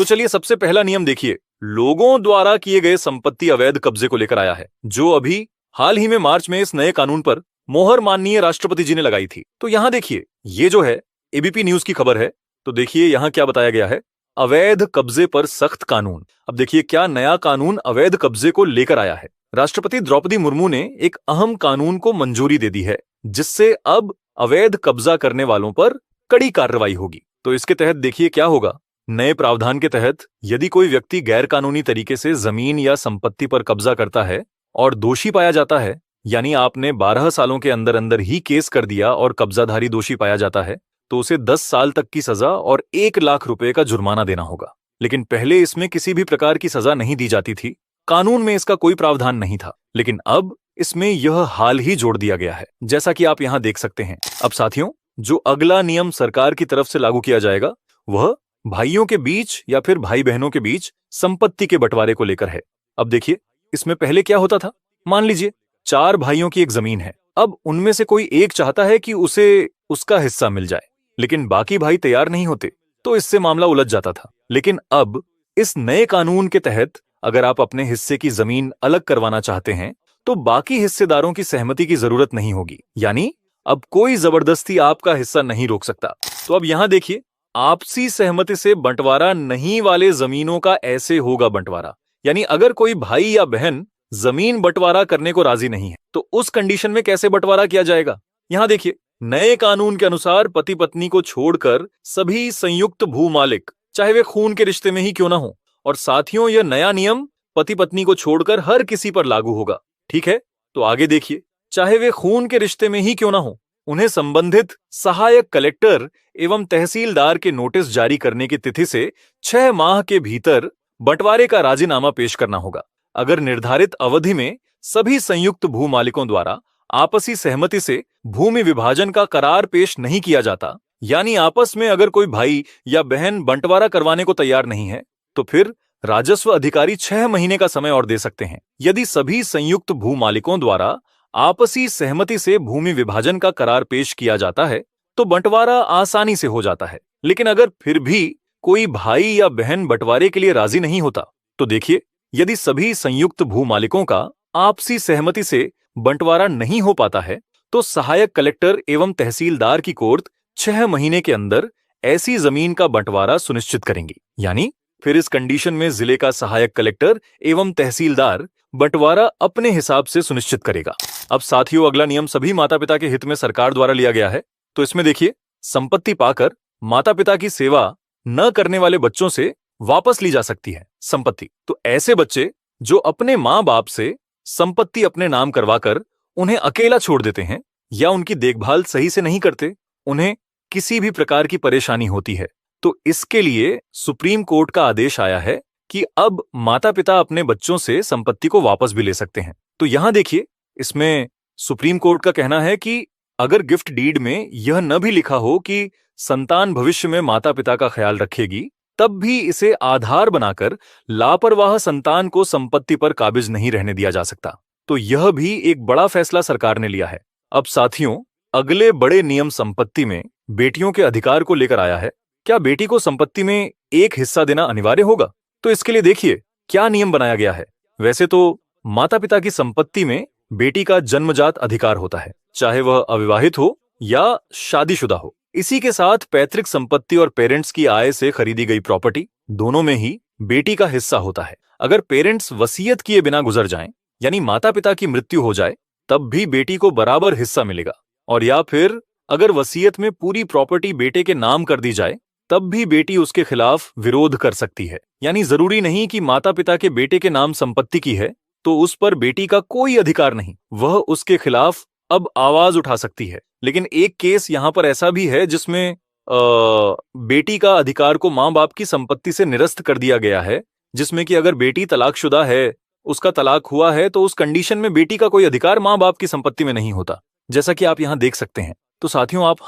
तो चलिए सबसे पहला नियम देखिए, लोगों द्वारा किए गए संपत्ति अवैध कब्जे को लेकर आया है, जो अभी हाल ही में मार्च में इस नए कानून पर मोहर माननीय राष्ट्रपति जी ने लगाई थी। तो यहां देखिए, ये जो है एबीपी न्यूज की खबर है। तो देखिए यहां क्या बताया गया है, अवैध कब्जे पर सख्त कानून। अब देखिए क्या नया कानून अवैध कब्जे को लेकर आया है। राष्ट्रपति द्रौपदी मुर्मू ने एक अहम कानून को मंजूरी दे दी है, जिससे अब अवैध कब्जा करने वालों पर कड़ी कार्रवाई होगी। तो इसके तहत देखिए क्या होगा। नए प्रावधान के तहत यदि कोई व्यक्ति गैरकानूनी तरीके से जमीन या संपत्ति पर कब्जा करता है और दोषी पाया जाता है, यानी आपने 12 सालों के अंदर अंदर ही केस कर दिया और कब्जाधारी दोषी पाया जाता है, तो उसे 10 साल तक की सजा और 1 लाख रुपए का जुर्माना देना होगा। लेकिन पहले इसमें किसी भी प्रकार की सजा नहीं दी जाती थी, कानून में इसका कोई प्रावधान नहीं था। लेकिन अब इसमें यह हाल ही जोड़ दिया गया है, जैसा कि आप यहां देख सकते हैं। अब साथियों, जो अगला नियम सरकार की तरफ से लागू किया जाएगा वह भाइयों के बीच या फिर भाई बहनों के बीच संपत्ति के बंटवारे को लेकर है। अब देखिए, इसमें पहले क्या होता था, मान लीजिए 4 भाइयों की एक जमीन है। अब उनमें से कोई एक चाहता है कि उसे उसका हिस्सा मिल जाए, लेकिन बाकी भाई तैयार नहीं होते, तो इससे मामला उलझ जाता था। लेकिन अब इस नए कानून के तहत अगर आप अपने हिस्से की जमीन अलग करवाना चाहते हैं, तो बाकी हिस्सेदारों की सहमति की जरूरत नहीं होगी। यानी अब कोई जबरदस्ती आपका हिस्सा नहीं रोक सकता। तो अब यहां देखिए, आपसी सहमति से बंटवारा नहीं वाले जमीनों का ऐसे होगा बंटवारा। यानी अगर कोई भाई या बहन जमीन बंटवारा करने को राजी नहीं है, तो उस कंडीशन में कैसे बंटवारा किया जाएगा। यहां देखिए, नए कानून के अनुसार पति पत्नी को छोड़कर सभी संयुक्त भू मालिक, चाहे वे खून के रिश्ते में ही क्यों ना हो, और साथियों यह नया नियम पति पत्नी को छोड़कर हर किसी पर लागू होगा। ठीक है, तो आगे देखिए, चाहे वे खून के रिश्ते में ही क्यों ना हो, उन्हें संबंधित सहायक कलेक्टर एवं तहसीलदार के नोटिस जारी करने की तिथि से 6 माह के भीतर बंटवारे का राजीनामा पेश करना होगा। अगर निर्धारित अवधि में सभी संयुक्त भू मालिकों द्वारा आपसी सहमति से भूमि विभाजन का करार पेश नहीं किया जाता, यानी आपस में अगर कोई भाई या बहन बंटवारा करवाने को तैयार नहीं है, तो फिर राजस्व अधिकारी 6 महीने का समय और दे सकते हैं। यदि सभी संयुक्त भू मालिकों द्वारा आपसी सहमति से भूमि विभाजन का करार पेश किया जाता है, तो बंटवारा आसानी से हो जाता है। लेकिन अगर फिर भी कोई भाई या बहन बंटवारे के लिए राजी नहीं होता, तो देखिए, यदि सभी संयुक्त भू मालिकों का आपसी सहमति से बंटवारा नहीं हो पाता है, तो सहायक कलेक्टर एवं तहसीलदार की कोर्ट 6 महीने के अंदर ऐसी जमीन का बंटवारा सुनिश्चित करेंगी। यानी फिर इस कंडीशन में जिले का सहायक कलेक्टर एवं तहसीलदार बंटवारा अपने हिसाब से सुनिश्चित करेगा। अब साथियों, अगला नियम सभी माता पिता के हित में सरकार द्वारा लिया गया है। तो इसमें देखिए, संपत्ति पाकर माता पिता की सेवा न करने वाले बच्चों से वापस ली जा सकती है संपत्ति। तो ऐसे बच्चे जो अपने मां बाप से संपत्ति अपने नाम करवाकर उन्हें अकेला छोड़ देते हैं या उनकी देखभाल सही से नहीं करते, उन्हें किसी भी प्रकार की परेशानी होती है, तो इसके लिए सुप्रीम कोर्ट का आदेश आया है कि अब माता पिता अपने बच्चों से संपत्ति को वापस भी ले सकते हैं। तो यहां देखिए, इसमें सुप्रीम कोर्ट का कहना है कि अगर गिफ्ट डीड में यह न भी लिखा हो कि संतान भविष्य में माता पिता का ख्याल रखेगी, तब भी इसे आधार बनाकर लापरवाह संतान को संपत्ति पर काबिज नहीं रहने दिया जा सकता। तो यह भी एक बड़ा फैसला सरकार ने लिया है। अब साथियों, अगले बड़े नियम संपत्ति में बेटियों के अधिकार को लेकर आया है। क्या बेटी को संपत्ति में एक हिस्सा देना अनिवार्य होगा? तो इसके लिए देखिए क्या नियम बनाया गया है। वैसे तो माता पिता की संपत्ति में बेटी का जन्मजात अधिकार होता है, चाहे वह अविवाहित हो या शादीशुदा हो। इसी के साथ पैतृक संपत्ति और पेरेंट्स की आय से खरीदी गई प्रॉपर्टी, दोनों में ही बेटी का हिस्सा होता है। अगर पेरेंट्स वसीयत किए बिना गुजर जाएं, यानी माता पिता की मृत्यु हो जाए, तब भी बेटी को बराबर हिस्सा मिलेगा। और या फिर अगर वसीयत में पूरी प्रॉपर्टी बेटे के नाम कर दी जाए, तब भी बेटी उसके खिलाफ विरोध कर सकती है। यानी जरूरी नहीं कि माता पिता के बेटे के नाम संपत्ति की है तो उस पर बेटी का कोई अधिकार नहीं, वह उसके खिलाफ अब आवाज उठा सकती है। लेकिन एक केस यहां पर ऐसा भी है जिसमें बेटी का अधिकार को मां बाप की संपत्ति से निरस्त कर दिया गया है, जिसमें कि अगर बेटी तलाकशुदा है, उसका तलाक हुआ है, तो उस कंडीशन में बेटी का कोई अधिकार मां बाप की संपत्ति में नहीं होता, जैसा कि आप यहां देख सकते हैं। तो साथियों, आप